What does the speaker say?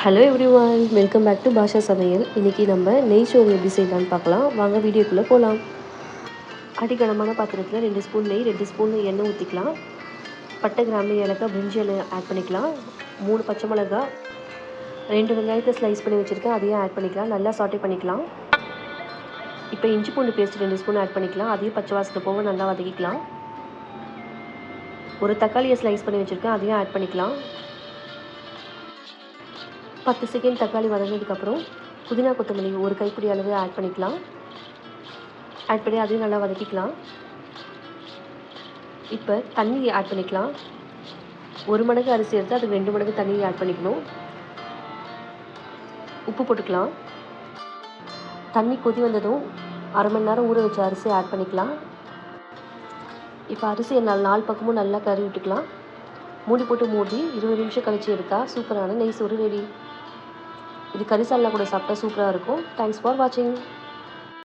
Hello everyone, welcome back to Basha சமையல். இன்றைக்கி நம்ம நெய் சோறு எப்படி செய்யலான்னு பார்க்கலாம். வாங்க வீடியோக்குள்ளே போகலாம். அடிகனமான பாத்திரத்தில் 2 ஸ்பூன் நெய், 2 ஸ்பூன் எண்ணெய் ஊற்றிக்கலாம். பட்டை, கிராம்பு, ஏலக்காய், பிரிஞ்சி இலை ஆட் பண்ணிக்கலாம். 3 பச்சை மிளகா, 2 வெங்காயத்தை ஸ்லைஸ் பண்ணி வச்சுருக்கேன், அதையும் ஆட் பண்ணிக்கலாம். நல்லா சாட்டே பண்ணிக்கலாம். இப்போ இஞ்சி பூண்டு பேஸ்ட் 2 ஸ்பூன் ஆட் பண்ணிக்கலாம். அதையும் பச்சை வாசனை போக நல்லா வதக்கிக்கலாம். ஒரு தக்காளியை ஸ்லைஸ் பண்ணி வச்சுருக்கேன், அதையும் ஆட் பண்ணிக்கலாம். 10 செகண்ட் தக்காளி வதங்கினதுக்கப்புறம் புதினா கொத்தமல்லி ஒரு கைப்பிடி அளவு ஆட் பண்ணிக்கலாம். ஆட் பண்ணி அதையும் நல்லா வதக்கிக்கலாம். இப்போ தண்ணி ஆட் பண்ணிக்கலாம். 1 மடங்கு அரிசி எடுத்து அதுக்கு 2 மடங்கு தண்ணி ஆட் பண்ணிக்கணும். உப்பு போட்டுக்கலாம். தண்ணி கொதி வந்ததும் அரை மணி நேரம் ஊற வச்ச அரிசி ஆட் பண்ணிக்கலாம். இப்போ அரிசியை 4 பக்கமும் நல்லா கறி விட்டுக்கலாம். மூடி போட்டு மூடி 20 நிமிஷம் கழிச்சு எடுத்தால் சூப்பரான நெய் சோறு ரெடி. இது கறி சால்னா கூட சாப்பிட்டா சூப்பராக இருக்கும். தேங்க்ஸ் ஃபார் வாட்சிங்.